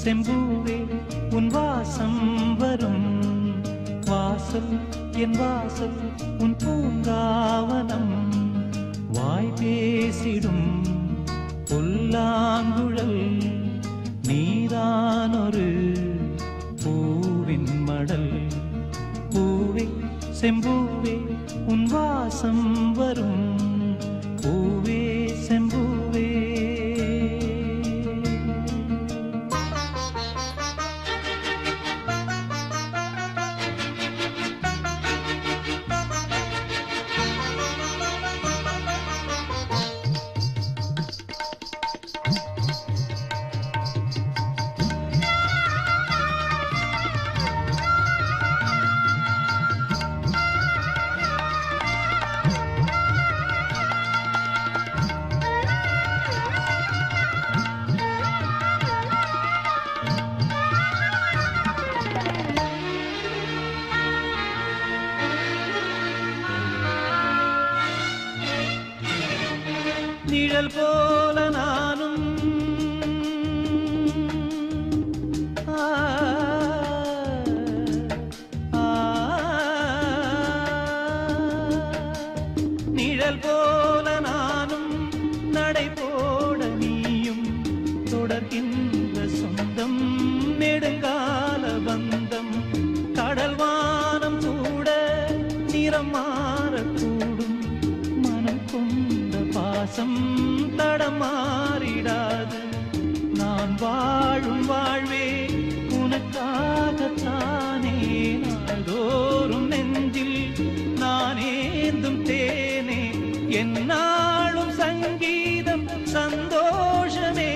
செம்பூவே உன் வாசம் வரும் வாசல் என் வாசல் உன் பூங்காவனம் வாய் பேசிடும் புல்லாங்குழல் நீதானொரு பூவின் மடல் பூவே செம்பூவே உன் வாசம் வரும் பூவே செம்பூவே நிழல் போல நானும் நிழல் போல நானும் நடை போட நீயும் தொடர்கின்ற சொந்தம் நெடுங்கால பந்தம் கடல் வானம் கூட நிறம் மாறக்கூடும் மனம் கொண்ட பாசம் தடமாறிடாது நான் வாழும் வாழ்வே உனக்காகத்தானே நாள்தோறும் நெஞ்சில் நான் ஏந்தும் தேனே என்னாலும் சங்கீதம் சந்தோஷமே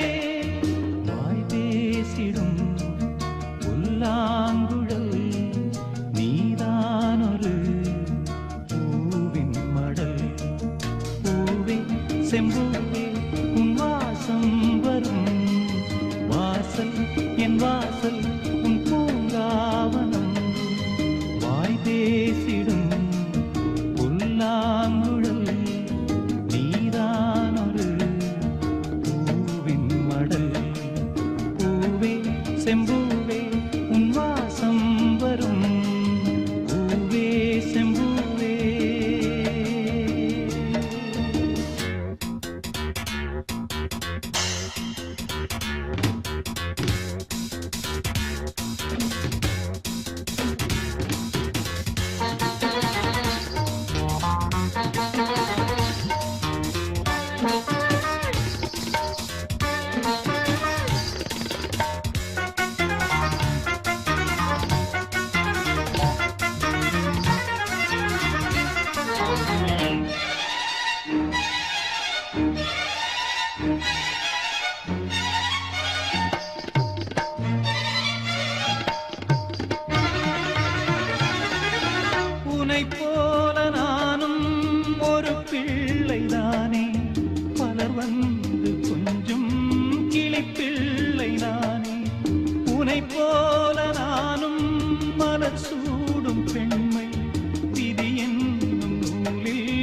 வாய் பேசிடும் புல்லாங்குழல் நீதானொரு பூவின் மடல் பூவே செம்பூவே உன் வாசம் வரும் வாசல் என் வாசல் உன் பூங்காவனம் வாய் பேசிடும் புல்லாங்குழல் நீதானொரு பூவின் மடல் பூவே செம்பூவே உன் வாசம் வரும் பூவே செம்பூவே உனை போல நானும் ஒரு பிள்ளைதானே பலர் வந்து கொஞ்சம் கிளிப்பிள்ளை நானே உனை போல நானும் மலர் சூடும் பெண்மை விதி என்னும் நூலில்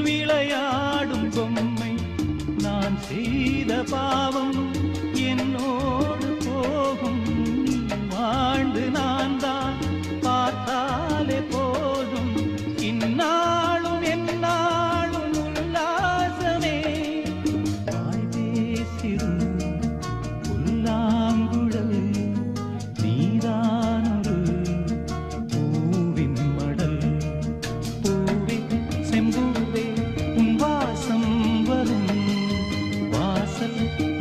விளையாடும் பொம்மை நான் செய்த பாவம் என்னோடு போகும் நீ வாழ்ந்து நான் தான் பார்த்தாலே போதும் இந்நாளும் எந்நாளும் உல்லாசமே வாய் பேசிடும் புல்லாங்குழல் நீதானொரு பூவின் மடல் பூவே செம்பூவே உன் வாசம் வரும் வாசல்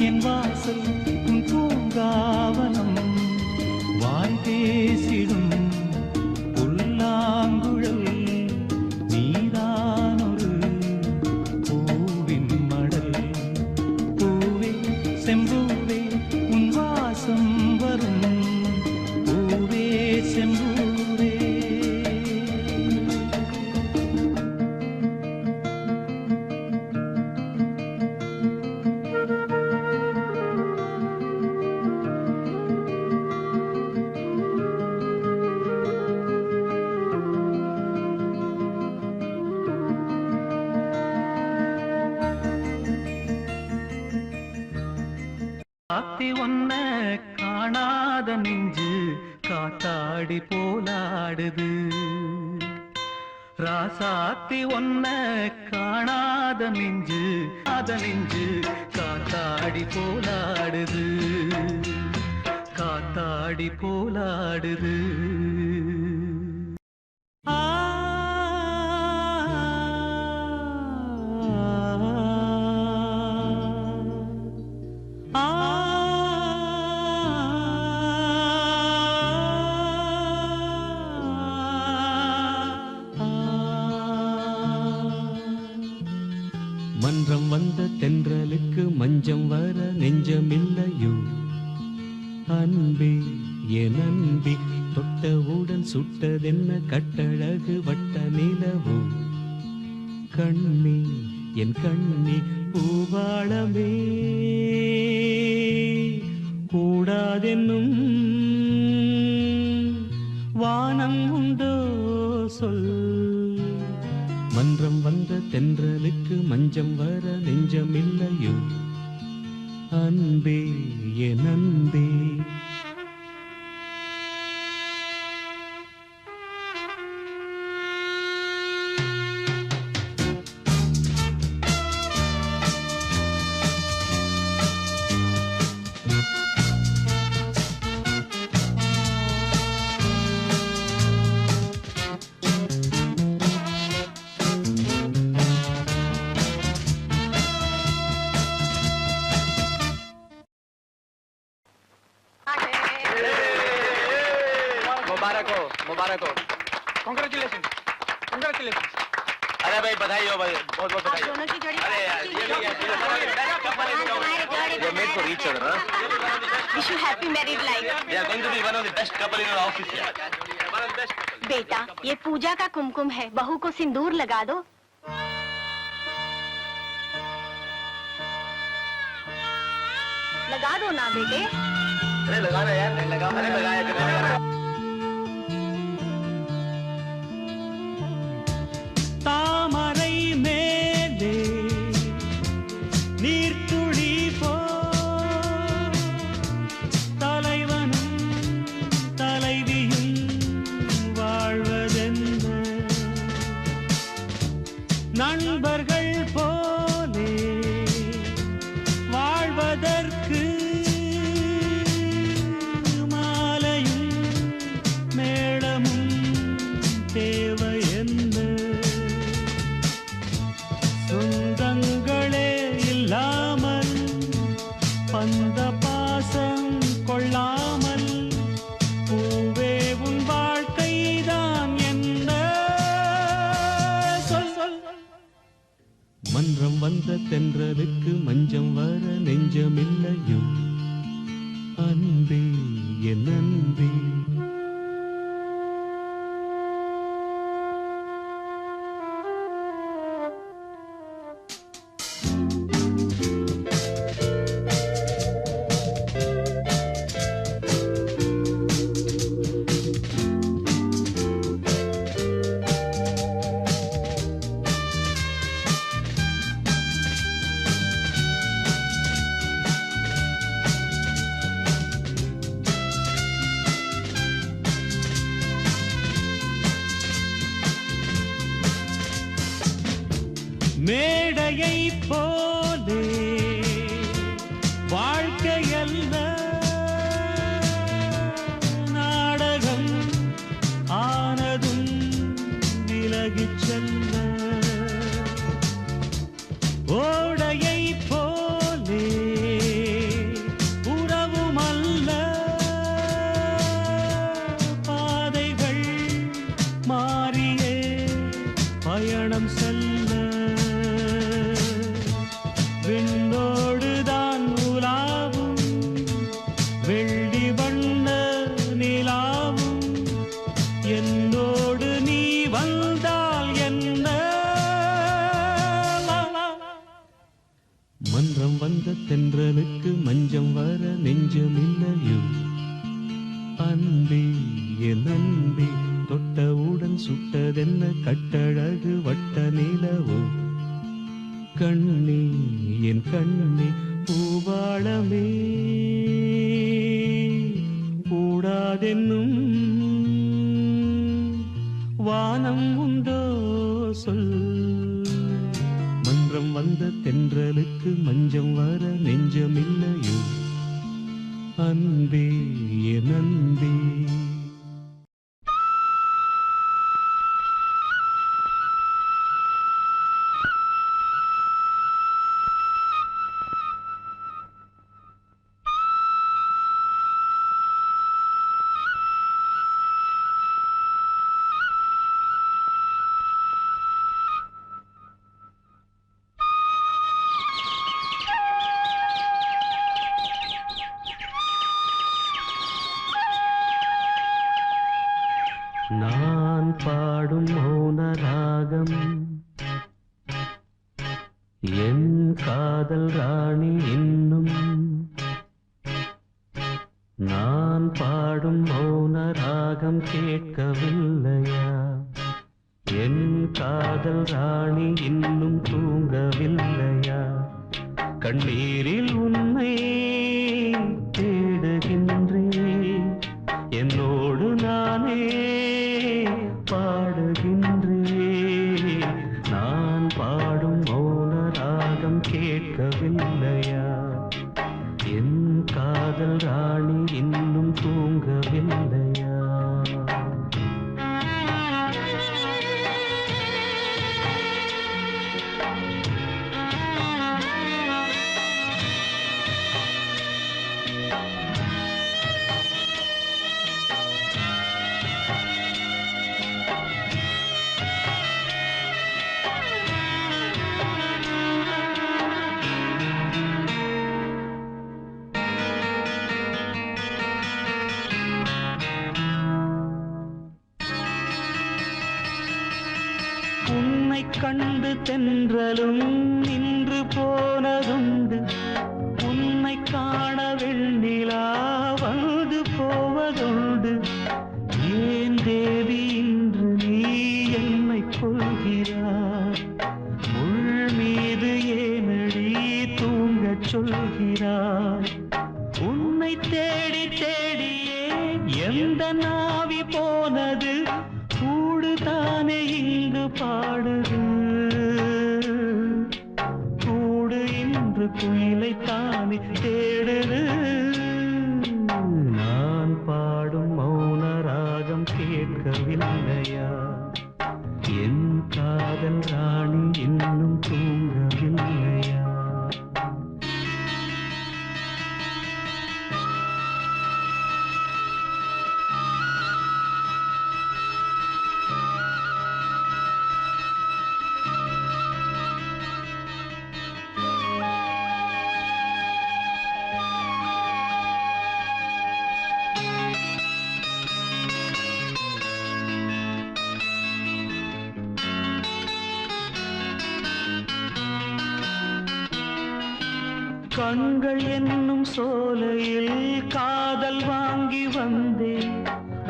என் வாசல் உன் பூங்காவனம் வாய் பேசிடும் புல்லாங்குழல் நீதானொரு பூவின் மடல் பூவே செம்பூவே உன் வாசம் வரும் பூவே செம்பூவே ஆத்தி ஒன்ன காணா காணாத நெஞ்சு காத்தாடி போலாடுது. ராசாத்தி ஒன்ன காணாத நெஞ்சு காத்தாடி போலாடுது, காத்தாடி போலாடுது. மன்றம் வந்த தென்றலுக்கு மஞ்சம் வர நெஞ்சமில்லையோ அன்பே என் அன்பே, தொட்டவுடன் சுட்டதென்ன கட்டழகு வட்ட நிலவோ கண்ணே என் கண்ணே பூவாளமே, கூடாதென்னும் வானம் உண்டோ சொல். மன்றம் வந்த தென்றலுக்கு மஞ்சம் வர நெஞ்சமில்லையோ அன்பே என் அன்பே. मुबारक हो, कांग्रेचुलेशन, कांग्रेचुलेशन। अरे भाई बधाई हो भाई, बहुत बहुत बधाई। दोनों की जोड़ी। अरे यार ये made for each other. Wish you happy married life. They are going to be one of the best couple in our office here. One of the best couple. बेटा ये पूजा का कुमकुम है, बहू को सिंदूर लगा दो। लगा दो ना बेटे। अरे लगा ना यार, नहीं लगा। अरे लगाया कितने लगा। தாமரை மேலே நீர்த்துளி போ தலைவனும் தலைவியும் வாழ்வதென்ன, நண்பர்கள் போலே வாழ்வதற்கு மாலையும் மேளமும் தேவை என்ன. சொந்தங்களே இல்லாமல் பந்த பாசம் கொள்ளாமல் பூவே உன் வாழ்க்கைதான் என்ன சொல் சொல். மன்றம் வந்த தென்றலுக்கு மஞ்சம் வர நெஞ்சமில்லையோ அன்பே என் அன்பே. மேடையை போலே வாழ்க்கையல்ல நாடகம் ஆனதும் விலகிச் செல்ல, ஓடையை போலே உறவுமல்ல பாதைகள் மாறியே பயணம் செல்ல, விண்ணோடுதான் உலாவும் வெள்ளி வண்ண நிலாவும், என்னோடு நீ வந்தால் என்ன. மன்றம் வந்த தென்றலுக்கு மஞ்சம் வர நெஞ்சமில்லையோ அன்பே என் அன்பே, தொட்டவுடன் சுட்டதென்ன கட்டழகு வட்ட நிலவோ கண்ணே என் கண்ணே பூவாளமே, என்னும் வானம் உண்டோ சொல். மன்றம் வந்த தென்றலுக்கு மஞ்சம் வர நெஞ்சமில்லையோ அன்பே என் அன்பே. நான் பாடும் மௌன ராகம் என் காதல் ராணி இன்னும். நான் பாடும் மௌன ராகம் கேட்கவில்லையா? என் காதல் ராணி இன்னும் தூங்கவில்லையா? கண்ணீரில் உன்னை தேடுகின்றேன், என்னோடு நானே பாடுகின்றேன். நான் பாடும் மௌன ராகம் கேட்கவில்லையா? என் காதல் ராணி இன்னும் தூங்கவில்லையா? உன்னை கண்டு தென்றலும் நின்று போனதுண்டு, உன்னை காண வெண்ணிலா வந்து போவதுண்டு. ஏன் தேவி இன்று நீ என்னை கொள்கிறாய்? முள் மீது ஏனடி தூங்கச் சொல்கிறாய்? உன்னை தேடி தேடியே எந்த நாவி போனது, கூடுதானே இங்கு பாடுது. கூடு இன்று குயிலைத்தானே தேடுது. நான் பாடும் மௌன ராகம் கேட்கவில்லையா? என் காதல் ராணி இன்னும் தூங்கவில்லையா? கண்கள் என்னும் சோலையில் காதல் வாங்கி வந்தேன்.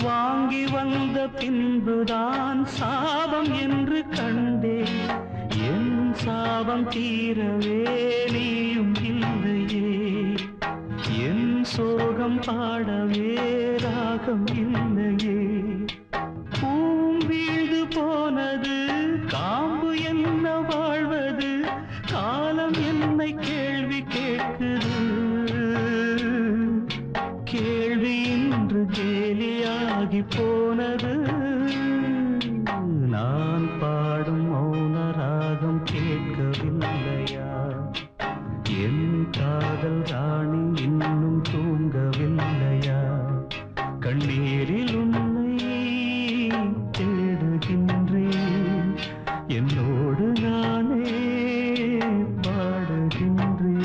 வாங்கி வந்த பின்புதான் சாபம் என்று கண்டேன். என் சாபம் தீரவே நீயும் இல்லையே, என் சோகம் பாடவே ராகம் இல்லையே. பூம் வீழ்ந்து போனது, காம்பு என்ன வாழ்வது? காலம் என்னை கேள்வி கேட்குது. கேள்வி இன்று கேலியாகி போனது. நான் பாடும் மௌன ராகம் கேட்கவில்லையா? என் காதல் ராணி இன்னும் தூங்கவில்லையா? கண்ணீரில் உன்னை தேடுகின்றேன், என்னோடு நானே பாடுகின்றேன்.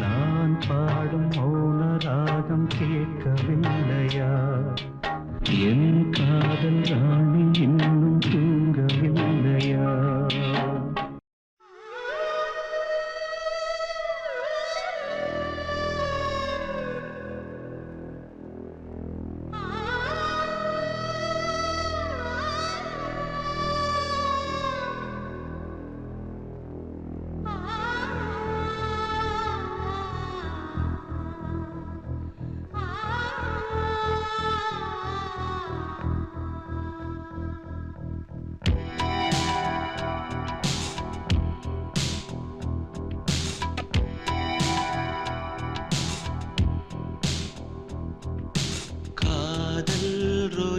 நான் பாடும் மௌன ராகம் கேட்கவில்லையா? என் காதல் ராணி இன்னும் தூங்கவில்லையா?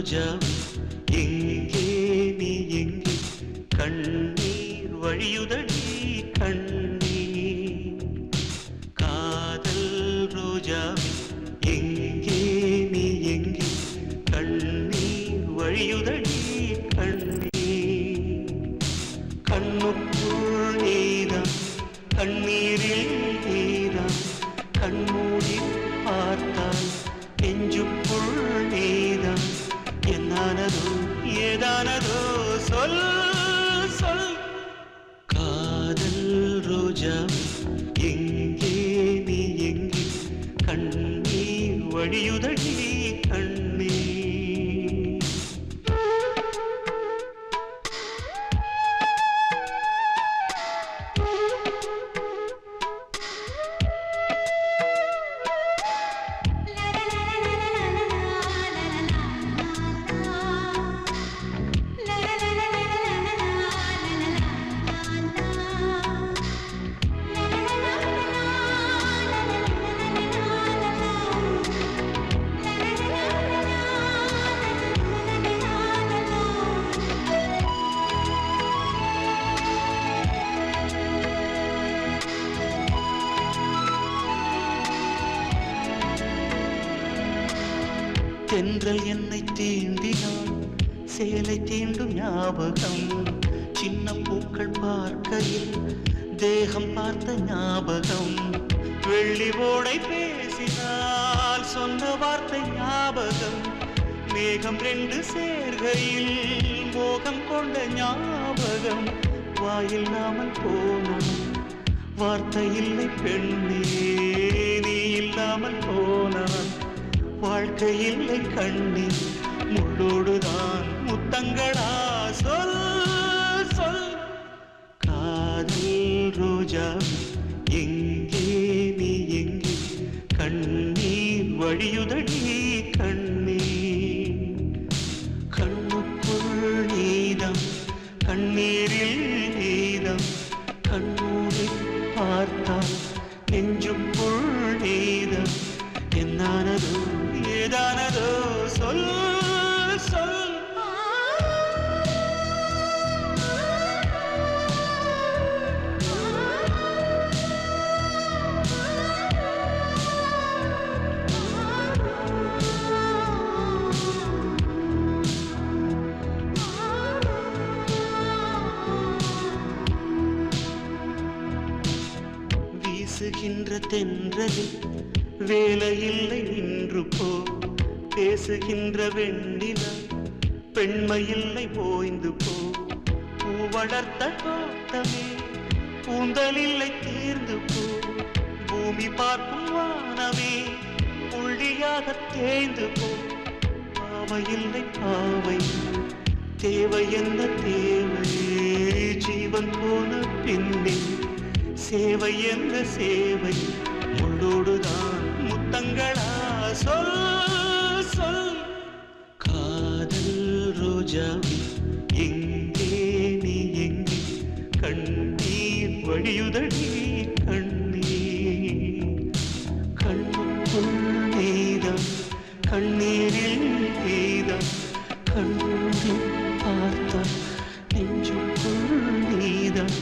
ரோஜாவே எங்கே நீ எங்கே கண்ணீர் வழியுதடி கண்ணீர் காதல் ரோஜாவே எங்கே நீ எங்கே கண்ணீர் வழியுதடி கண்ணீர் கண்ணுக்குள் நீதான் கண்ணீரில் நீதான் கண்மூடி பார்த்தால் நெஞ்சுக்குள் நீதான் என்னானதோ ஏதானதோ சொல் சொல் காதல் ரோஜாவே எங்கே நீ எங்கே கண்ணீர் வழியுதடி கண்ணீர் தென்றல் என்னை தீண்டினான் சேலை தீண்டும் ஞாபகம் சின்ன பூக்கள் பார்க்கையில் தேகம் பார்த்த ஞாபகம் வெள்ளி ஓடை பேசினால் சொன்ன வார்த்தை ஞாபகம் மேகம் ரெண்டு சேர்கையில் மோகம் கொண்ட ஞாபகம் வாயில்லாமல் போனோம் வார்த்தை இல்லை பெண்ணே நீ இல்லாமல் போனான் வாழ்க்கை இல்லை கண்ணீர் முள்ளோடுதான் முத்தங்களா சொல் சொல் காதல் ரோஜா எங்கே நீ எங்கே கண்ணீர் வழியுதடி கண்ணீர் கண்ணுக்குள் நீதம் கண்ணீரில் நீதம் கண்ணூரை பார்த்தால் நெஞ்சுக்குள் நீதம் என்னானதோ ஏதானதோ சொல் சொல் வீசுகின்ற தென்றலில் வேலையில்லை நின்று போ பேசுகின்ற வெண்ணிலா பெண்மையில்லை போய்ந்து போ பூ வளர்த்த தோட்டமே பூந்தலில்லை தேர்ந்து போ பூமி பார்க்கும் வானமே புள்ளியாக தேய்ந்து போ பாவையில்லை பாவை தேவை என்ன தேவை ஜீவன் போன பின்னே சேவை என்ற சேவை முள்ளோடுதான் முத்தங்களா சொல் சொல் காதல் ரோஜாவே எங்கே நீ எங்கே கண்ணீர் வழியுதடி கண்ணீர் கண்ணுக்குள் நீதான் கண்ணீரில் நீதான் கண்ணூரில் பார்த்தால் நெஞ்சுக்குள் நீதான்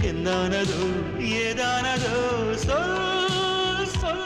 என்னானதோ ஏதானதோ சொல் சொல்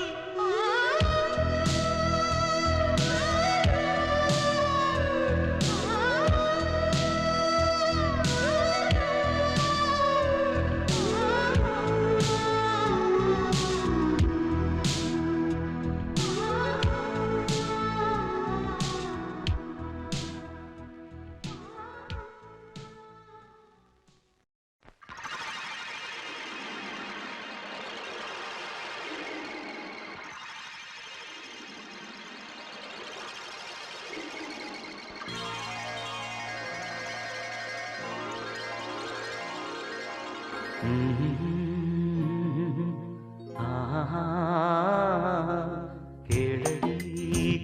கேளடி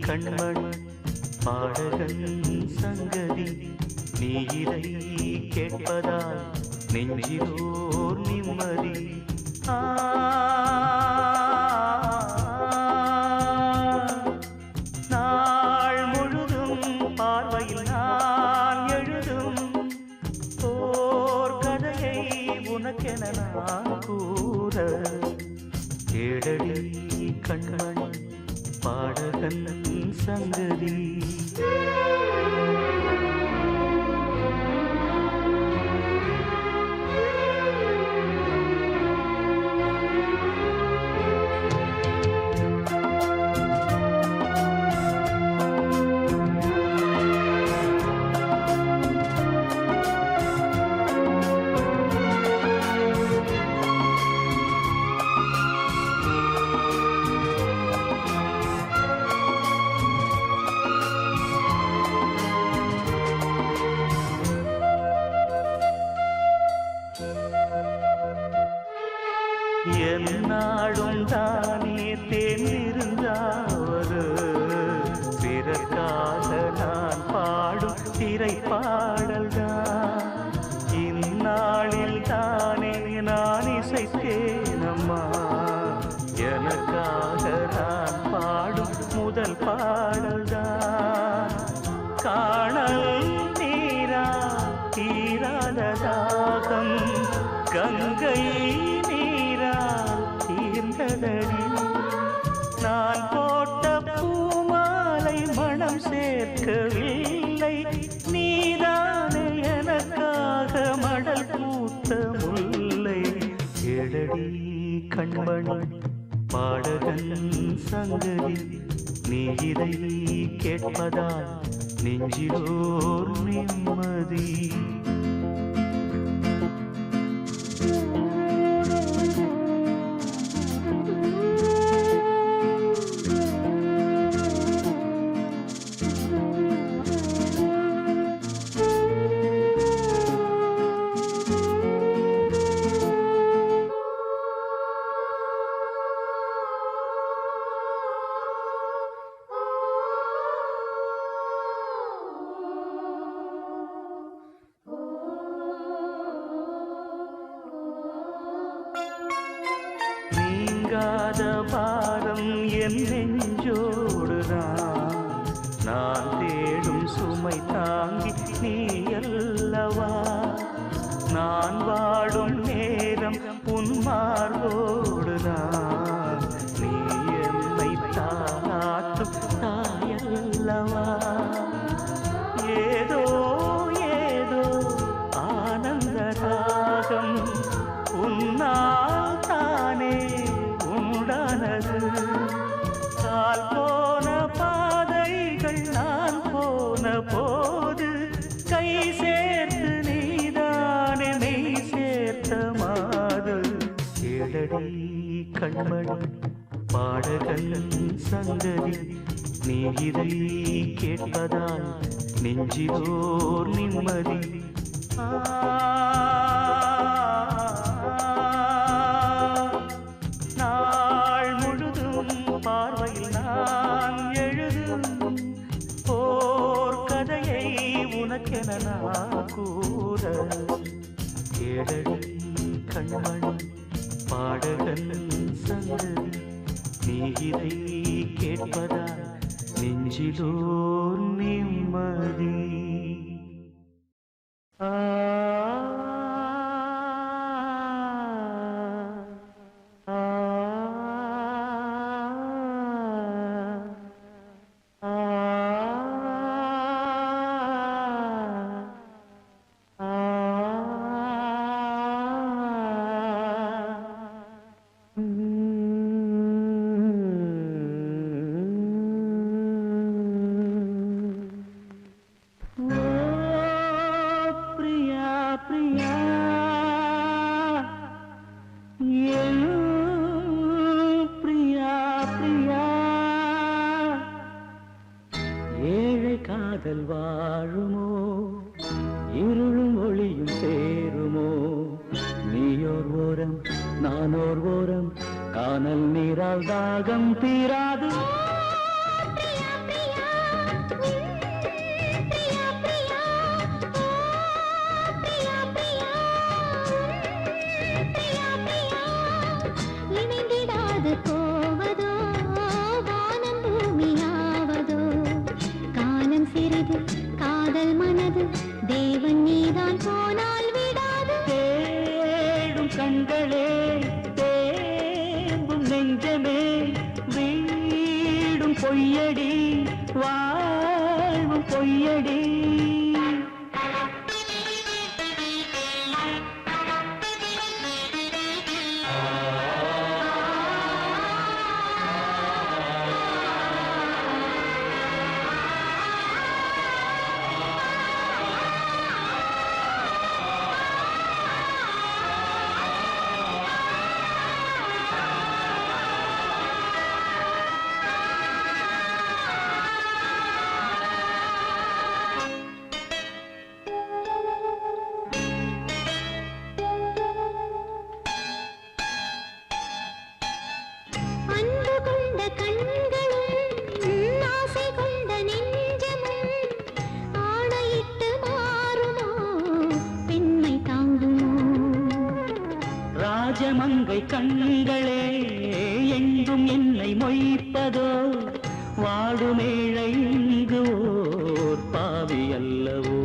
கண்மண் பாடகன் சங்கதி நீ இதை கேட்பதால் நெஞ்சிலோர் நிம்மதி நாள் முழுதும் பார்வை என்னாடும் தானே தேர்ந்திருந்தாவது பிறக்காக நான் பாடும் திரைப்பாடல்தான் இந்நாளில் தானே நான் இசைத்தேனம்மா எனக்காக நான் பாடும் முதல் பாடல்தான் காணல் நீரா தீராத தாகம் கங்கை நீரா தீர்ந்ததடி நான் போட்ட பூமாலை மனம் சேர்க்கவில்லை நீதானே எனக்காக மடல் பூத்த முல்லை எழடி கண்மணி பாடகன் சங்கதி நீ இதை கேட்பதால் நெஞ்சிலோர் நிம்மதி நீங்காத பாரம் என் நெஞ்சோடுதான் நான் தேடும் சுமை தாங்கி நீ அல்லவா நான் வாடும் நேரம் உன் மார்போடுதான் நீ என்னை தாளாட்டும் தாயல்லவா ஏதோ ஏதோ ஆனந்த ராகம் உன்னால் தானே உண்டானது கால் போன பாதைகள் நான் போன போது கை சேர்த்து நீதானே மெய் சேர்த்த மாது கேளடி கண்மணி பாடகன் சங்கதி நீ இதை கேட்பதால் நெஞ்சிலோர் நிம்மதி நாள் முழுதும் பார்வையில் நான் எழுதும் ஓர் கதையை உனக்கென நான் கூற கேளடி கண்மணி பாடகன் சங்கதி நீ இதை கேட்பதால் நெஞ்சிலோர் நிம்மதி காதல் வாழுமோ இருளும் ஒளியும் சேருமோ நீயோர் ஓரம் நானோர் ஓரம் காணல் நீரால் தாகம் தீராது காதல் மனது தேவன் நீதான் போனால் விடாது தேடும் கண்களே தேம்பும் நெஞ்சமே வீடும் பொய்யடி வாழ்வும் பொய்யடி ராஜமங்கை கண்களே எங்கும் என்னை மொய்ப்பதோ வாடுமேழை இங்கு ஓர் பாவி அல்லவோ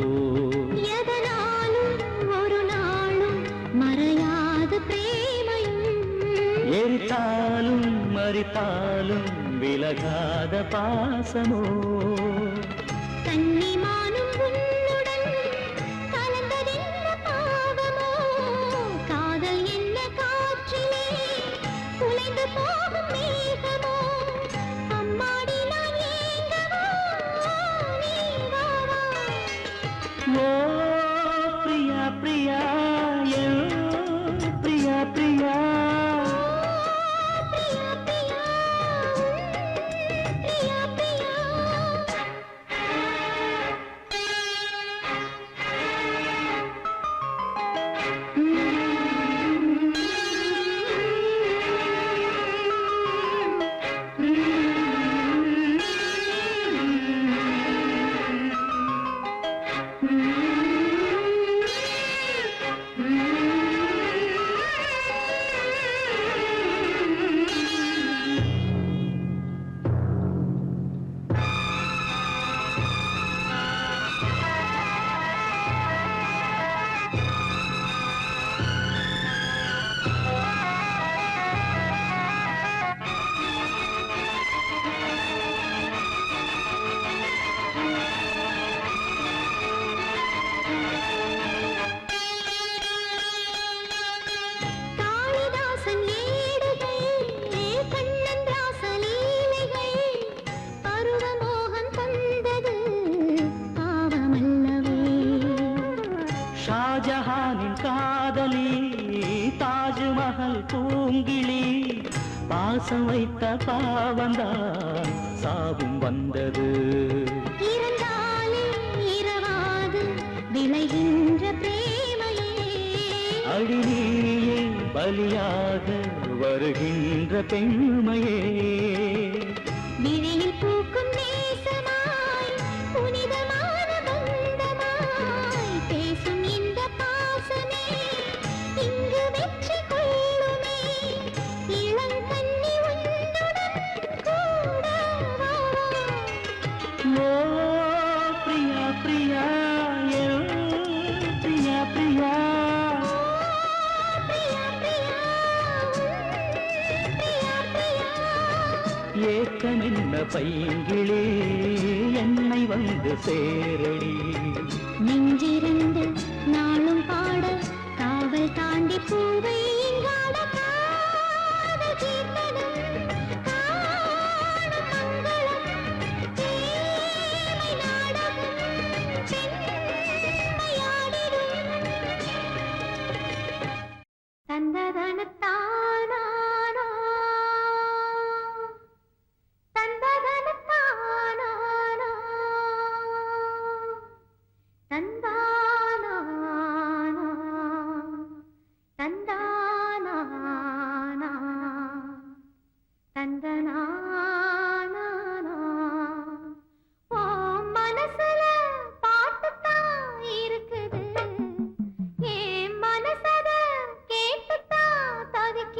எதனாலும் ஒரு நாளும் மறையாத பிரேமையும் எரித்தாலும் மறித்தாலும் விலகாத பாசமோ கன்னிமானும் உன்னுடன் கலந்ததென்ன பாவமோ காதல் என்ன காற்றிலே குலைந்து போகும் மேகமோ அம்மாடி நான் ஏங்கவோ நீ வா வா ஓ பிரியா பிரியா என் பிரியா பிரியா பிரியா பிரியா பிரியா பிரியா காளிதாசன் ஏடுகள் கண்ணன் ராசலீலைகள் பருவமோகன் தந்தது பாவமல்லவே ஷாஜஹானின் காதலி தாஜ்மஹல் பூங்கிளி பாசம் வைத்த பாவந்தான் சாவும் வந்தது இறந்தாலே இரவாது விளைகின்ற பிரேமையே அடிநீயே பலியாக வருகின்ற பெண்மையே விழியில் பூக்கும் நேசமாய் புனிதமான பந்தமாய் பேசும் இந்த பாசமே இங்கு வெற்றி கொள்ளுமே இளங்கன்னி உன்னுடன் கூட வா ஓ பிரியா பிரியா என் பிரியா பிரியா பிரியா பிரியா பிரியா பிரியா ஏக்கமென்ன பைங்கிளே என்னை வந்து சேரடி நெஞ்சிரண்டு நாளும் பாட காவல் தாண்டி பூவை இங்காட காதல் கீர்த்தனம் காணும் மங்களம் தேமை நாடகம் பெண்மையாடிடும் தந்ததனத்தானானோ தந்ததனத்தானானோ தந்தானானா தந்தானானா தந்தனானா ஓ மனசுல பாட்டுத்தான் இருக்குது ஏன் மனசத கேட்டுத்தான் தவிக்க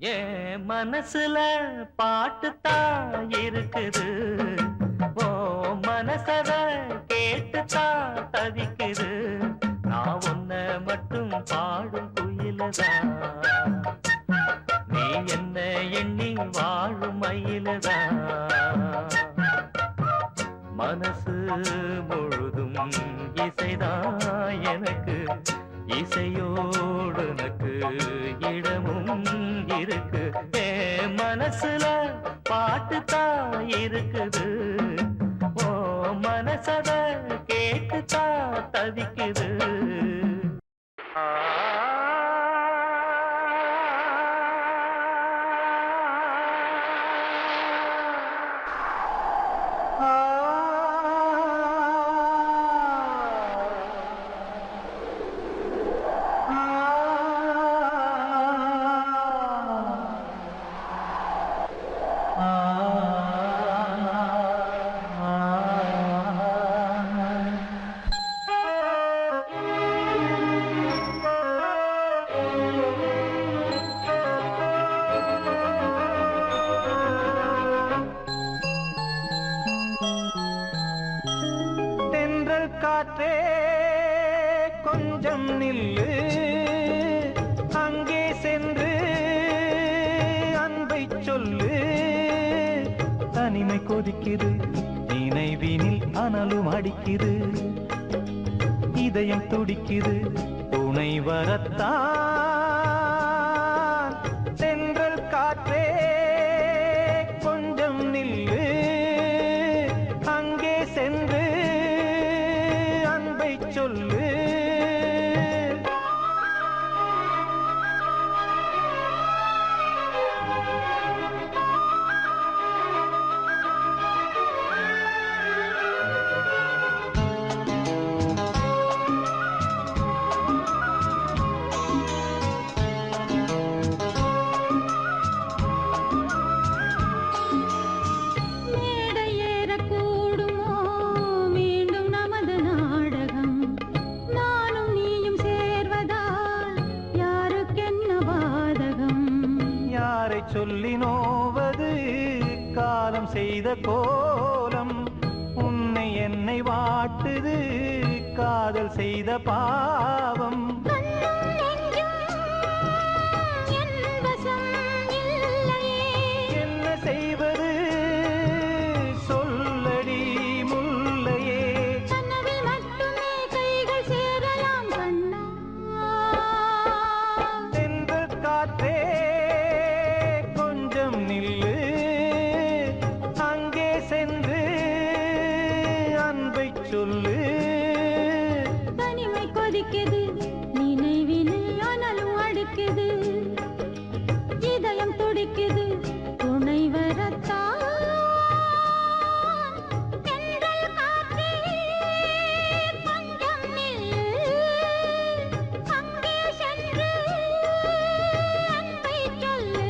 ஏன் மனசுல பாட்டுத்தான் இருக்குது, ஓ மனசத கேட்டுத்தான் தவிக்குது. நான் உன்ன மட்டும் பாடும் குயிலதான், நீ என்ன எண்ணி வாழும் மயிலதான். மனசு முழுதும் இசைதான் எனக்கு, இசையோடு எனக்கு இடமும் இருக்கு. மனசுல பாட்டுத்தான் இருக்குது, ஓ மனசத கேட்டுத்தான் தவிக்குது. காற்றே கொஞ்சம் நில்லு, அங்கே சென்று அன்பை சொல்லு. தனிமை கொதிக்குது, நினைவினில் அனலும் அடிக்குது, இதயம் துடிக்குது துணை வரத்தான். தென்றல் காற்றே கொஞ்சம் நில்லு, அங்கே சென்று சொல்லு. சொல்லி நோவது காலம் செய்த கோலம், உன்னை என்னை வாட்டுது காதல் செய்த பாவம். என்ன செய்வது சொல்லடி முல்லையே, தென்றல் காற்றே நில்லு, அங்கே சென்று அன்பை சொல்லு. தனிமை கொதிக்குது, நினைவினில் அனலும் அடிக்குது, இதயம் துடிக்குது துணை வரத்தான். தென்றல் காற்றே கொஞ்சம் நில்லு, அங்கே சென்று அன்பை சொல்லு.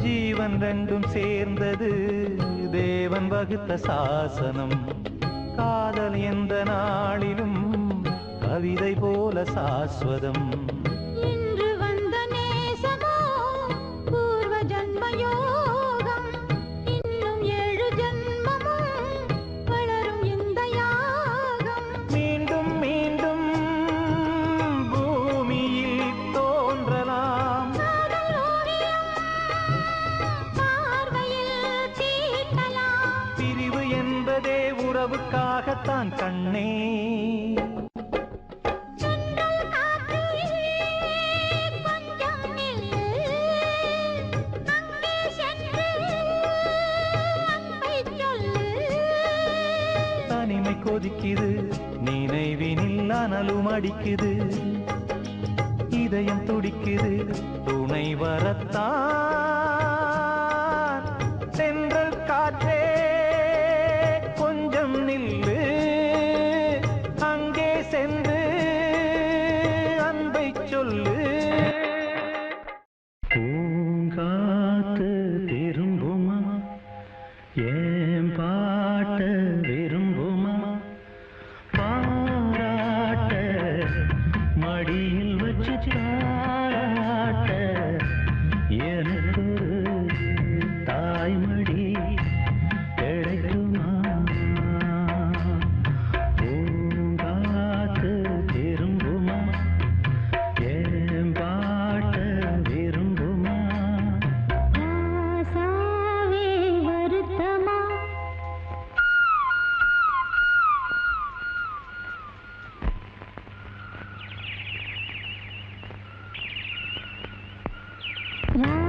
ஜீவன் ரெண்டும் சேர்ந்தது தேவன் வகுத்த சாசனம், காதல் எந்த நாளிலும் கவிதை போல சாஸ்வதம். இன்று வந்த நேசமோ பூர்வ ஜன்ம யோகம், இன்னும் 7 ஜன்மமும் வளரும் இந்த யாகம். மீண்டும் மீண்டும் பூமியில் தோன்றலாம், பிரிவு என்பதே உறவுக்காகத்தான் கண்ணே. தனிமை கொதிக்குது நினைவினில் அனலும் அடிக்குது இதயம் துடிக்குது துணை வரத்தான் சென்றல் காற்றே கொஞ்சம் நில்லு அங்கே சென்று அன்பை சொல்லு பூங்காத்து திரும்புமா ஏன் பாட்ட விரும்புமா பாராட்ட மடியில் வச்சு தாராட்ட எனக்கு தாய்மடி கிடைக்குமா பூங்காத்து திரும்புமா ஏன் பாட்ட விரும்புமா ஆசாவே வருத்தமா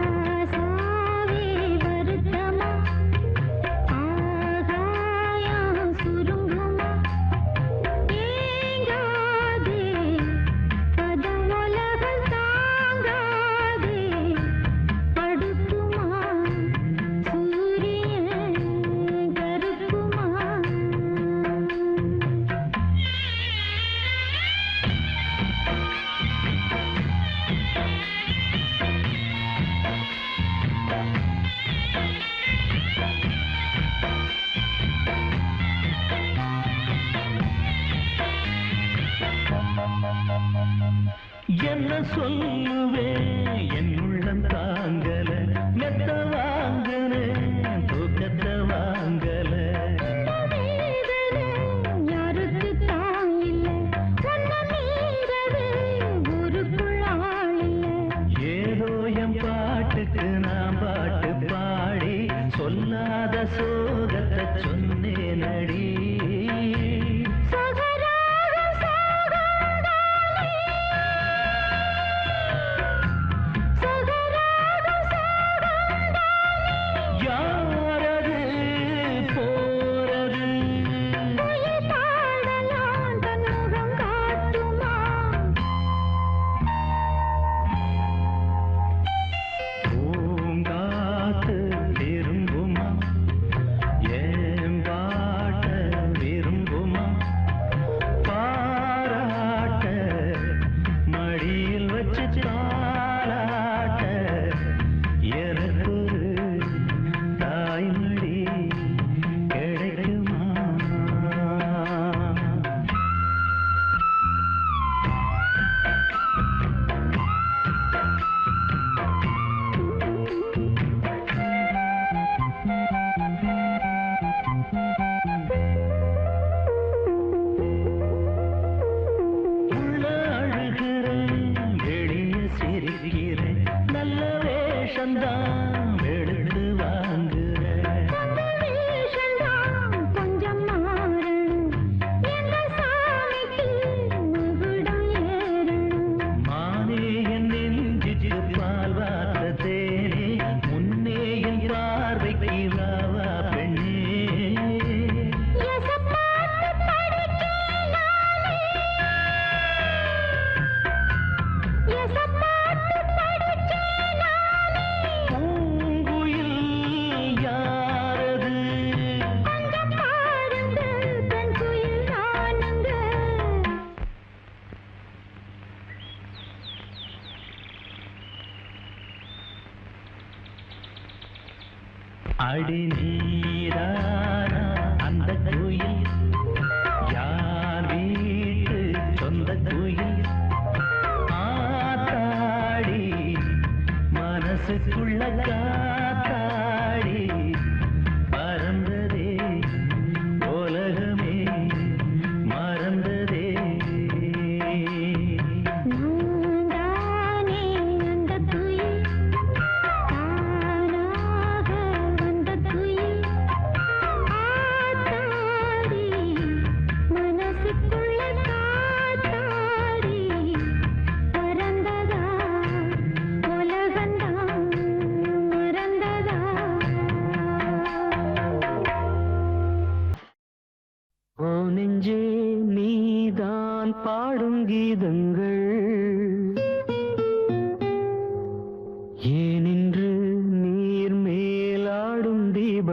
ராசாவே வருத்தமா ஆகாயம் சுருங்குமா ஏங்காதே பதமுலகம் தாங்காதே படுக்குமா சூரியன் கருக்குமா என்ன சொல்லுவேன் என் உள்ளம் தாங்கல மெத்த வாங்குனேன் தூக்கத்தை வாங்கல வேதனை யாருக்கு தாங்கில்ல உன்ன மீறவே ஊருக்குள் ஆளில்ல ஏதோ என் பாட்டுக்கு நான் பாட்டு பாடி சொல்லாத சோகத்தை சொன்னேன் அடி சகராகம் சாகந்தானே சகராகம் சாகந்தானே யாரது போறது உயிர் பாடலாம் தன் முகம் காட்டுமா பூங்காத்து விரும்புமா ஏன் பாட்ட விரும்புமா பாராட்ட மடியில் வச்சு தாளாட்ட எனக்கு தாய்மடி கிடைக்குமா உள்ள அழுகிறேன் வெளிய சிரிக்கிறேன் நல்ல வேஷந்தான் எடுத்து வாங்குறேன் வேஷந்தான் கொஞ்சம் மாறணும் எந்த சாமிக்கு முகுடம் ஏறணும் மானே என் நெஞ்சுக்கு பால் வார்த்த தேனே முன்னே என் பார்வைக்கு வாவா பெண்ணே எசப்பாட்டு படிக்கேன் நானே எசப்பாட்டு படிக்கேன் நானே பூங்குயில் யாரது கொஞ்சம் பாருங்க பெண் குயில் நானுங்க அடி நீரானா அந்த குயில் யார் வீட்டு சொந்த குயில் ஆத்தாடி மனசுக்குள்ள காத்தாடி பறந்ததே உலகமே மறந்ததே நான்தானே அந்த குயில் தானாக வந்த குயில் ஆத்தாடி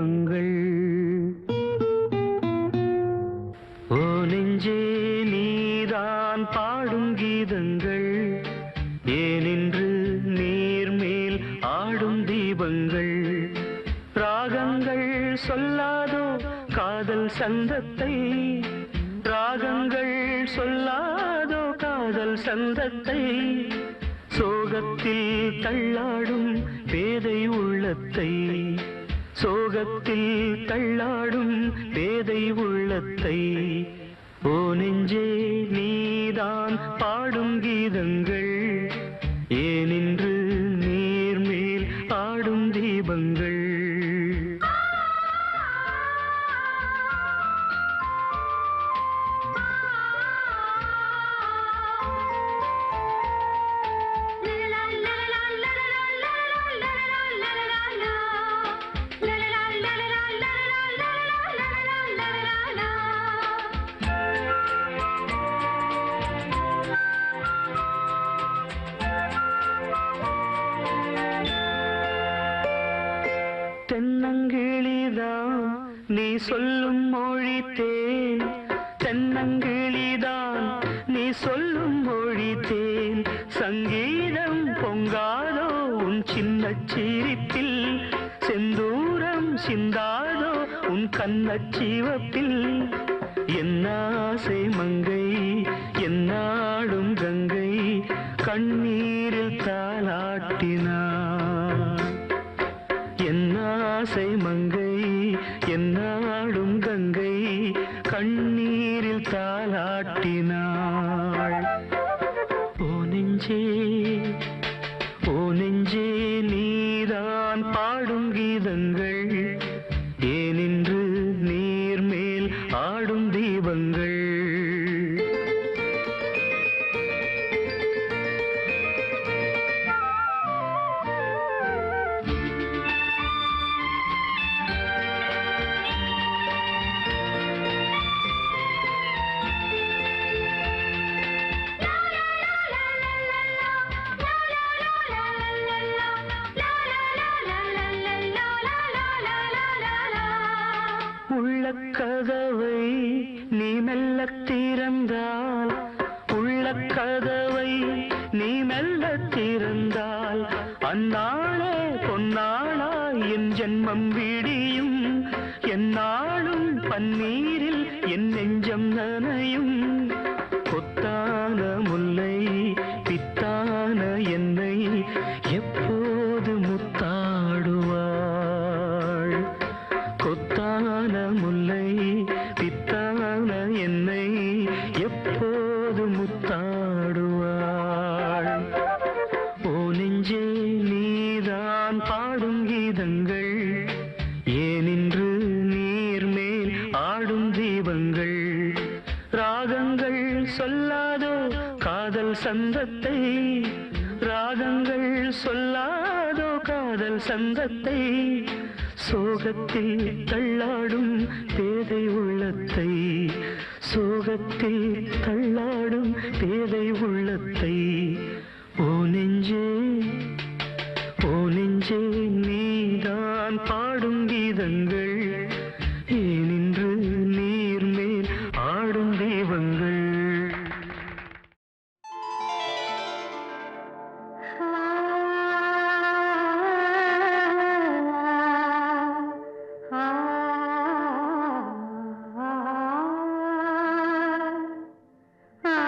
தீபங்கள். ஓ நெஞ்சே நீதான் பாடும் கீதங்கள், ஏனின்று நீர் மேல் ஆடும் தீபங்கள். ராகங்கள் சொல்லாதோ காதல் சந்தத்தை, ராகங்கள் சொல்லாதோ காதல் சந்தத்தை. சோகத்தில் தள்ளாடும் பேதை உள்ளத்தை, சோகத்தில் தள்ளாடும் பேதை உள்ளத்தை. ஓ நெஞ்சே நீதான் பாடும் கீதங்கள், ஏனின்று நீர் மேல் ஆடும் தீபங்கள். தென்னங்கிளிதான் நீ சொல்லும் மொழி தேன், தென்னங்கிளிதான் நீ சொல்லும் மொழி தேன். சங்கீதம் பொங்காதோ உன் சின்ன சிரிப்பில், செந்தூரம் சிந்தாதோ உன் கண்ணச்சிவப்பில். என்னாசை மங்கை என்னாடும் கங்கை, கண்ணீரில் தாலாட்டினார். என்னாசை மங்கை என்னாடும் கங்கை, கண்ணீரில் தாலாட்டினாள். ஓ நெஞ்சே ஓ நெஞ்சே நீதான் பாடும் கீதங்கள், ஏனின்று நீர் மேல் ஆடும் தீபங்கள். உள்ளக்கதவை நீ மெல்லத் திறந்தால், உள்ளக்கதவை நீ மெல்லத் திறந்தால், அந்நாளே பொன்னாளா என் ஜென்மம் விடியும். எந்நாளும் பன்னீரில் என் நெஞ்சம் நனையும். கொத்தான முல்லை பித்தான என்னை எப்போது முத்தாடுவாள். கொத்தான முல்லை பித்தான என்னை எப்போது முத்தாடுவாள். ஓ நெஞ்சே நீதான் பாடும் கீதங்கள், ஏனின்று நீர் மேல் ஆடும் தீபங்கள். ராகங்கள் சொல்லாதோ காதல் சந்தத்தை, ராகங்கள் சொல்லாதோ காதல் சந்தத்தை. சோகத்தில் தள்ளாடும் பேதை உள்ளத்தை, சோகத்தில் தள்ளாடும் பேதை உள்ளத்தை. ஓ நெஞ்சே ஓ நெஞ்சே நீதான் பாடும் கீதங்கள், ஏனின்று நீர் மேல் ஆடும் தெய்வங்கள். ah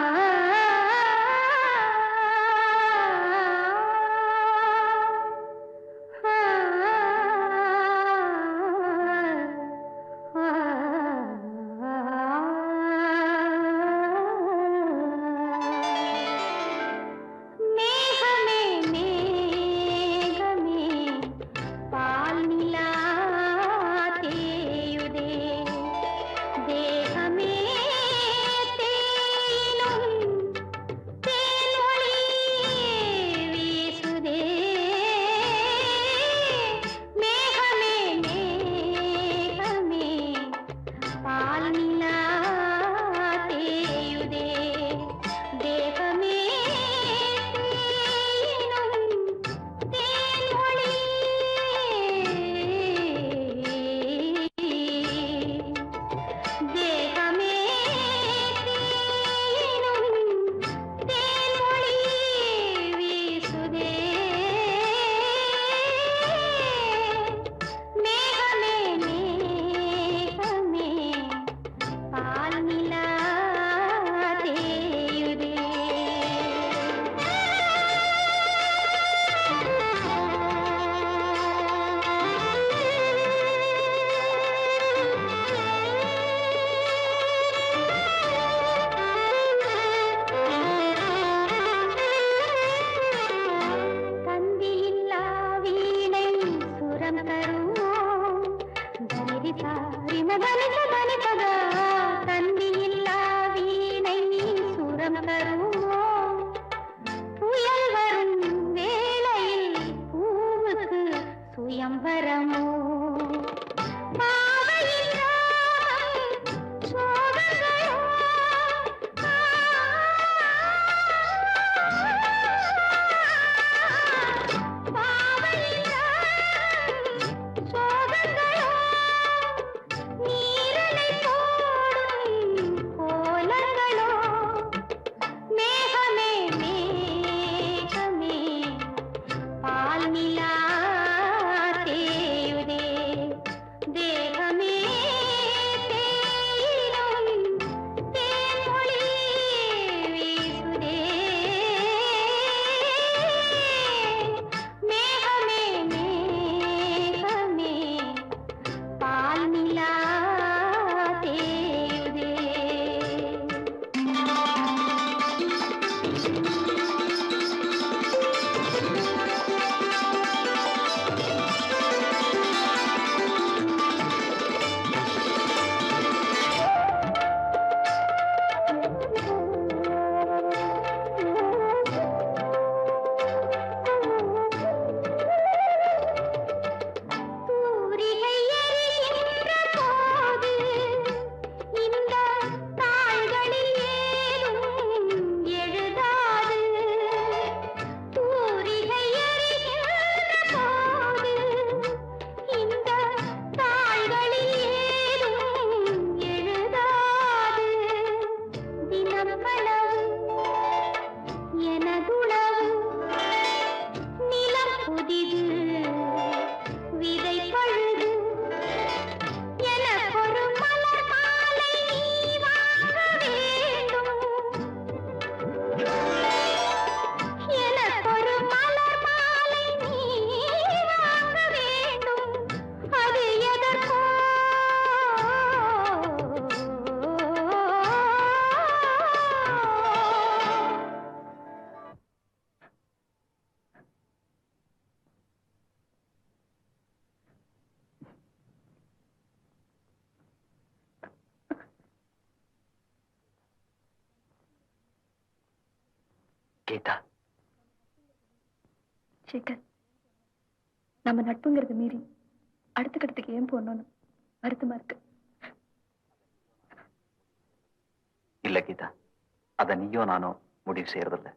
கீதா, சேகர், நம்ம நட்புங்கிறத மீறி அடுத்த கட்டத்துக்கு ஏன் போகணும்னு வருத்தமா இருக்கு. இல்ல கீதா, அத நீயோ நானோ முடிவு செய்யறதில்ல.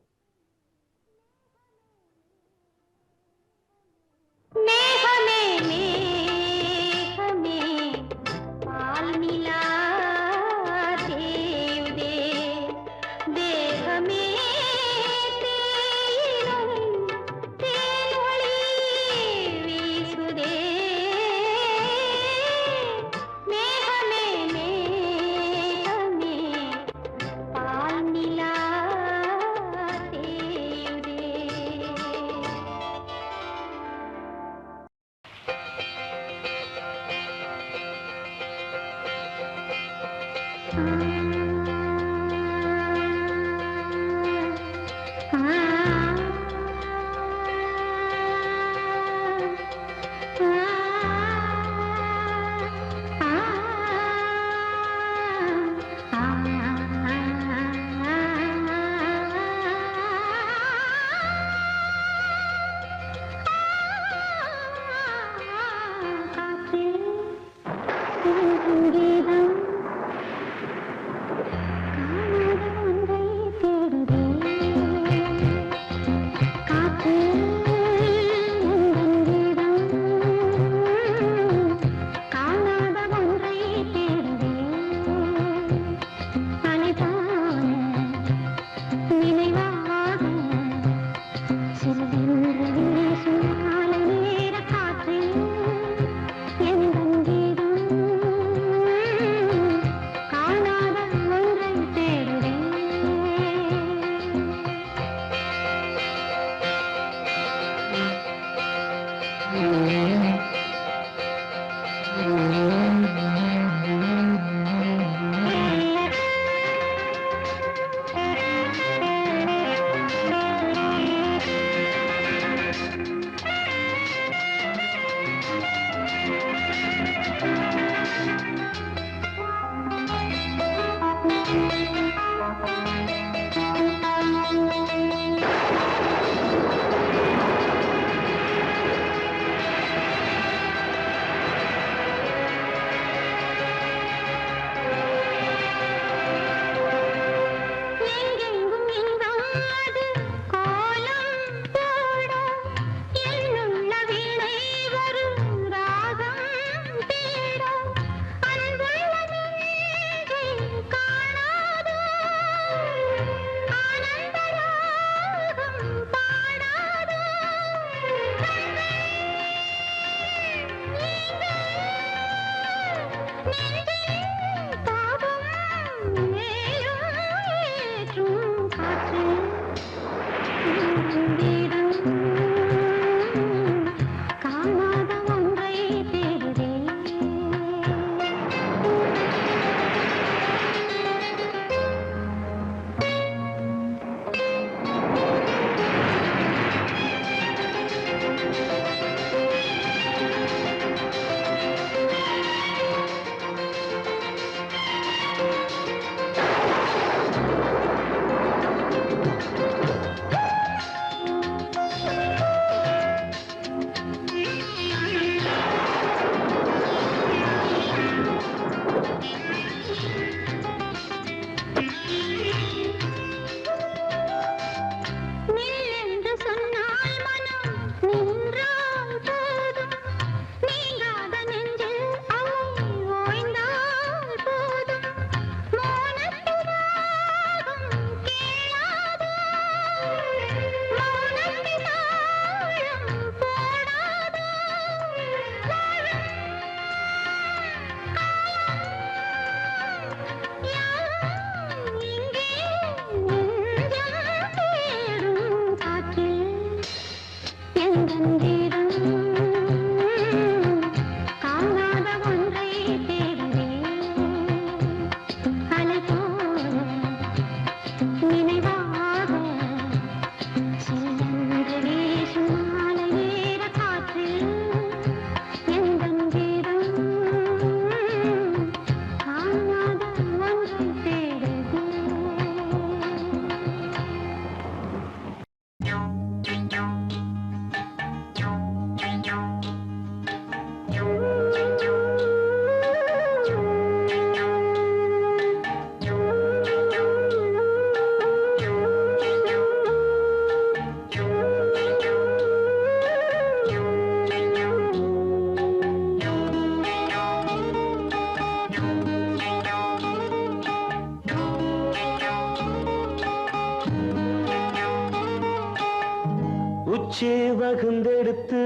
உச்சி வகுந்தெடுத்து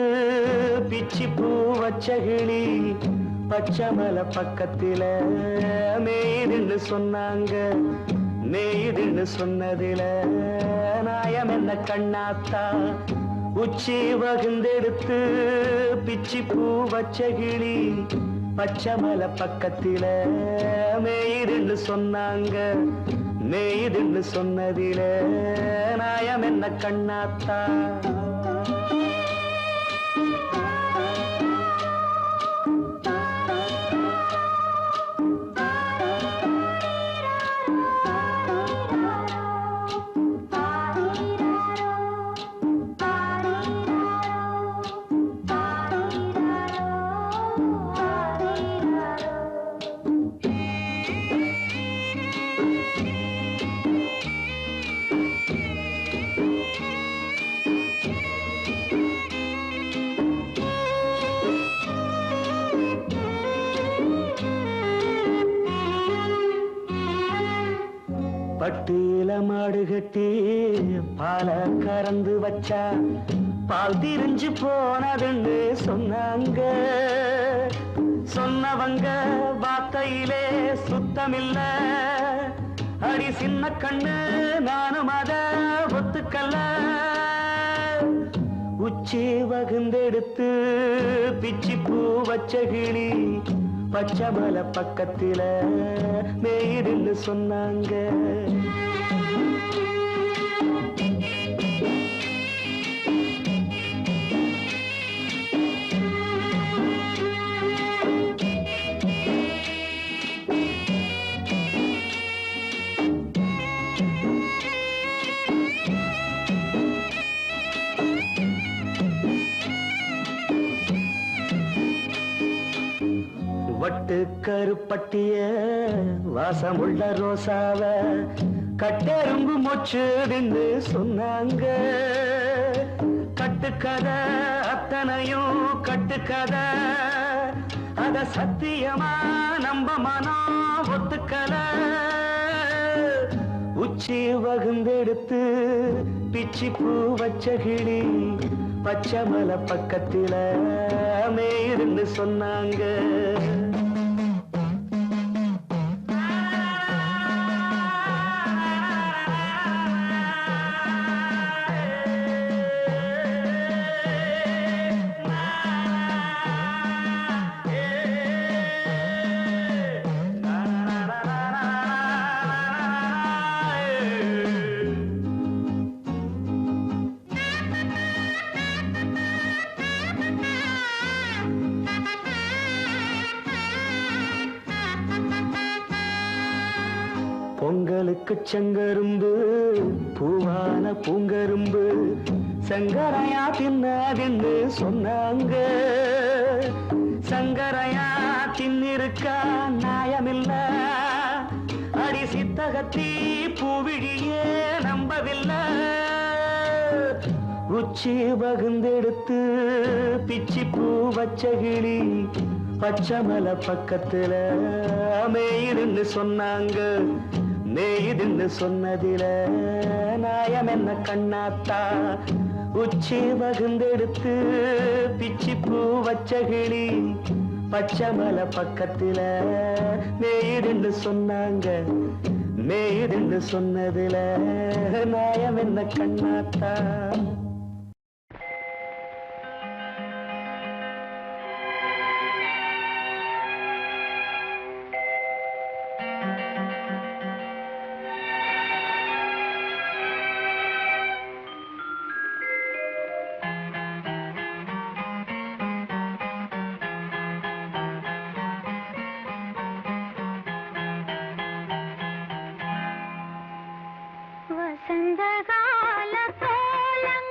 பிச்சி பூ வச்சகிளி பச்சமலை பக்கத்தில மேய்துன்னு சொன்னாங்க. மேய்துன்னு சொன்னதில நாயம் என்ன கண்ணாத்தா. உச்சி வகுந்தெடுத்து பிச்சி பூ வச்சகிளி பச்சமலை பக்கத்தில மேய்துன்னு சொன்னாங்க. மேய்துன்னு சொன்னதில நாயம் என்ன கண்ணாத்தா. பட்டியில மாடு கட்டி பால கறந்து வச்சா பால் திரிஞ்சு போனதுன்னு சொன்னாங்க. சொன்னவங்க வார்த்தையிலே சுத்தமில்ல. அடி சின்ன கண்ணு நானும் அத ஒத்துக்கல்ல. உச்சி வகுந்தெடுத்து பிச்சி பூ வச்ச கிளி பச்சமலை பக்கத்தில மேய்துன்னு சொன்னாங்க. வட்டு கருப்பட்டிய வாசமுள்ள ரோசாவ கட்டெரும்பு மொச்சுதுன்னு சொன்னாங்க. கட்டுக்கதை அத்தனையும் கட்டுக்கதை. அத சத்தியமா நம்ப மனம் ஒத்துக்கல. உச்சி வகுந்தெடுத்து பிச்சி பூ வச்ச கிளி பச்சமலை பக்கத்தில மேய்துன்னு சொன்னாங்க. செங்கலுக்கு செங்கரும்பு பூவான பூங்கரும்பு சங்கரையா தின்னாதின்னு சொன்னாங்க. சங்கரையா தின்னிருக்கா நியாயமில்ல, அடி சித்தகத்தி பூவிழியே நம்பவில்லை. உச்சி பகுந்தெடுத்து பிச்சி பூ வச்ச கிளி பச்சைமலை பக்கத்துல மேயுதுன்னு சொன்னாங்க. மேயுதுன்னு சொன்னதில நாயம் என்ன கண்ணாத்தா. உச்சி பகுந்தெடுத்து பிச்சி பூ வச்ச கிளி பச்சைமலை பக்கத்துல மேயுதுன்னு சொன்னாங்க. மேயுதுன்னு சொன்னதில நாயம் என்ன கண்ணாத்தா. வசந்த கால கோலங்கள்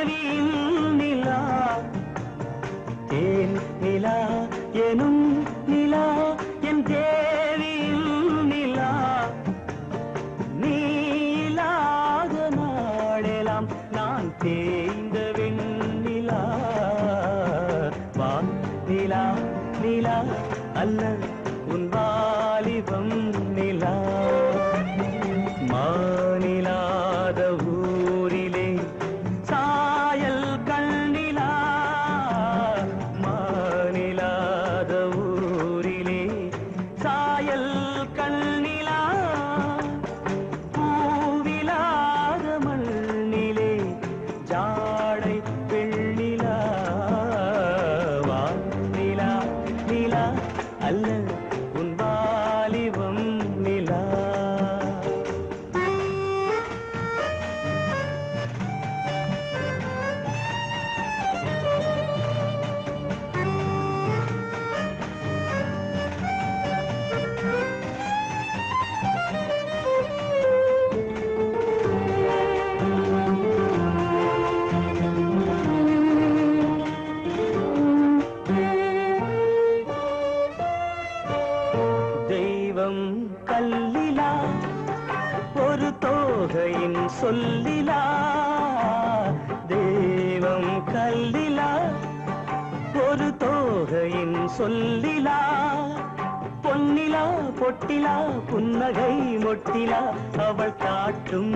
தேவியின் நிலா தேன் நிலா எனும் நிலா என் தேவியின் நிலா நீ இல்லாத நாளெல்லாம் நான் தேய்ந்த வெண்ணிலா வான் நிலா நிலா அல்ல உன் வாலிபம் நிலா மானிலாத ஊரிலே சாயல் கண்ணிலா மானிலாத ஊரிலே சாயல் கண்ணிலா பூவிலாத மண்ணிலே ஜாடை வெண்ணிலா வானிலா நிலா அல்ல உன் வாலிபம் நிலா தெய்வம் கல்லிலா ஒரு தோகையின் சொல்லிலா தெய்வம் கல்லிலா ஒரு தோகையின் சொல்லிலா பொன்னிலா பொட்டிலா புன்னகை மொட்டிலா அவள் காட்டும்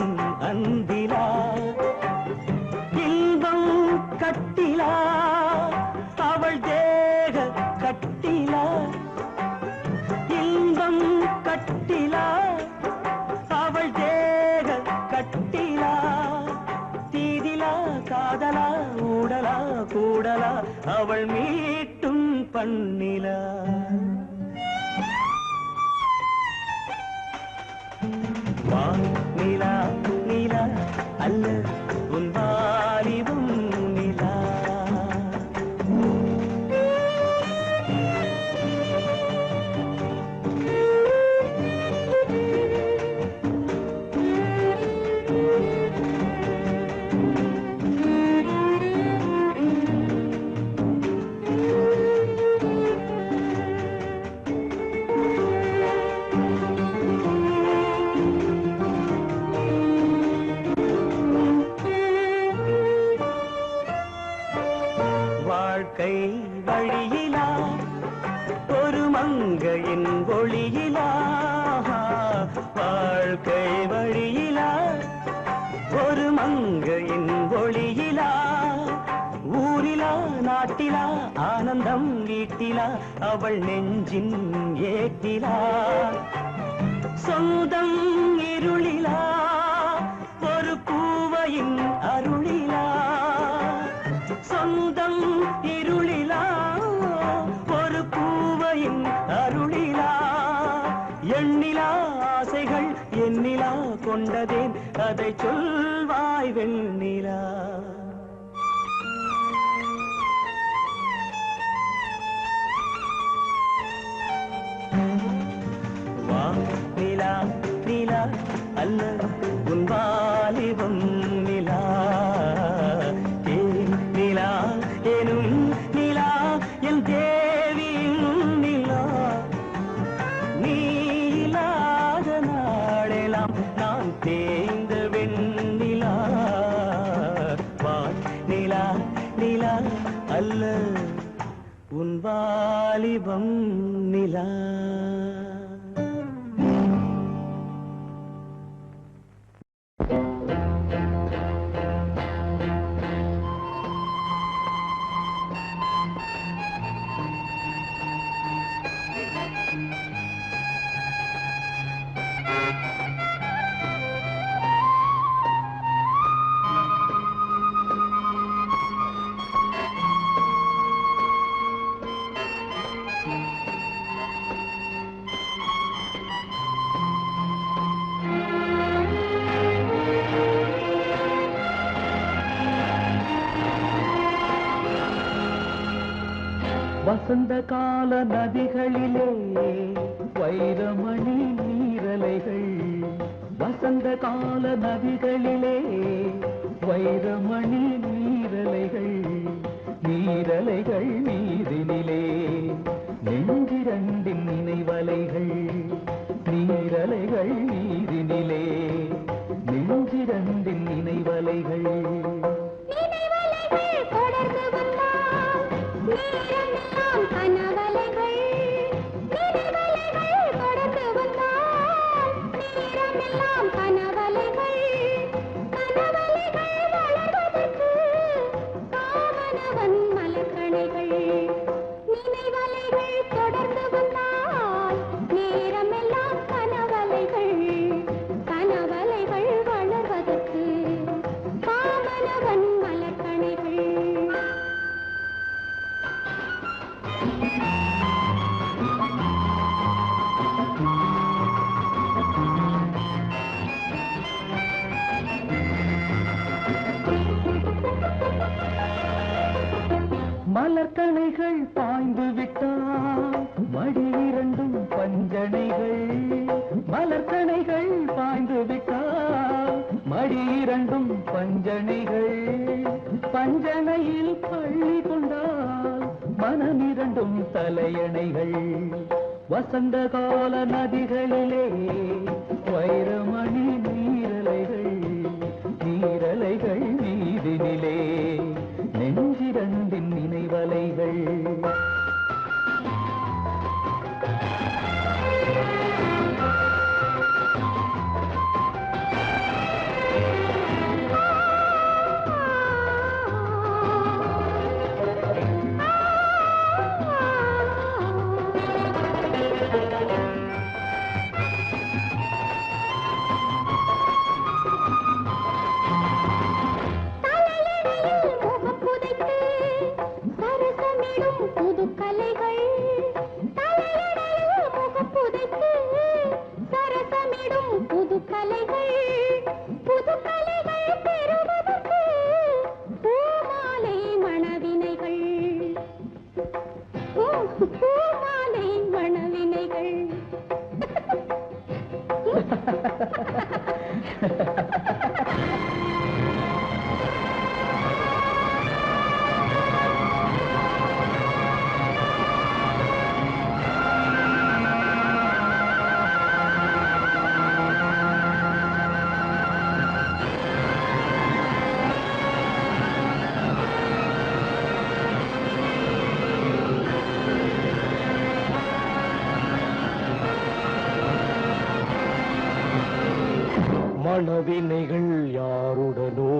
அந்திலா இன்பம் கட்டிலா அவள் தேக கட்டிலா இன்பம் கட்டிலா அவள் தேக கட்டிலா தீதிலா காதலா ஊடலா கூடலா அவள் மீட்டும் பண்ணிலா நிலா நிலா அல்ல உன் வாலிபம் நிலா வாழ்க்கை வழியிலா ஒரு மங்கையின் ஒளியிலா வாழ்க்கை வழியிலா ஒரு மங்கையின் ஒளியிலா ஊரிலா நாட்டிலா ஆனந்தம் வீட்டிலா அவள் நெஞ்சின் ஏட்டிலா சொந்தம் இருளிலா ஒரு பூவையின் அருளிலா சொந்தம் இருளிலா ஒரு பூவையின் அருளிலா எண்ணிலா ஆசைகள் எண்ணிலா கொண்டதேன் அதை சொல்வாய் வெண்ணிலா வா நிலா நிலா அல்ல உன் வாலிபம் நிலா நிலா எனும் நிலா என் தேவியின் நிலா நீ இல்லாத நாளெல்லாம் நான் தேய்ந்த வெண்ணிலா வான் நிலா நிலா அல்ல உன் வாலிபம் நிலா வசந்த கால நதிகளிலே வைரமணி நீரலைகள் வசந்த கால நதிகளிலே வைரமணி நீரலைகள் நீரலைகள் நீரினிலே நெஞ்சிரண்டின் நினைவலைகள் நீரலைகள் நீரினிலே நெஞ்சிரண்டின் நினைவலைகள் நினைவலைகள் தொடர்ந்து வந்தால் நேரமெல்லாம் கனவலைகள் நினைவலைகள் தொடர்ந்து வந்தால் நேரமெல்லாம் கனவலைகள் கனவலைகள் வளர்வதற்கு காவனவன் மலர்கணைகள் நினைவலைகள் தொடர்ந்து வந்தால் நேரமெல்லாம் கனவலைகள் கனவலைகள் வளர்வதற்கு காவனவன் மலர்கணைகள் மலர்கணைகள் பாய்ந்து விட்டால் மடி இரண்டும் பஞ்சனைகள் மலர்கணைகள் பாய்ந்து விட்டால் மடி இரண்டும் பஞ்சனைகள் பஞ்சனையில் பள்ளி கொண்டால் மனம் இரண்டும் தலையணைகள் வசந்த கால நதிகளிலே வைரமணி நீரலைகள் நீரலைகள் நீதினிலே நெஞ்சிரண்டின் நினைவலைகள் பூமாலை மணவினைகள் மணவினைகள் யாருடனோ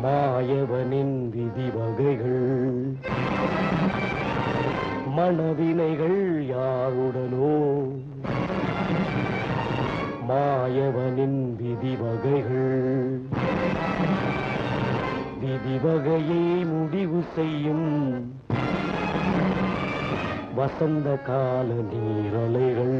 மாயவனின் விதி வகைகள் மணவினைகள் யாருடனோ மாயவனின் விதி வகைகள் விதி வகையை முடிவு செய்யும் வசந்த கால நீரலைகள்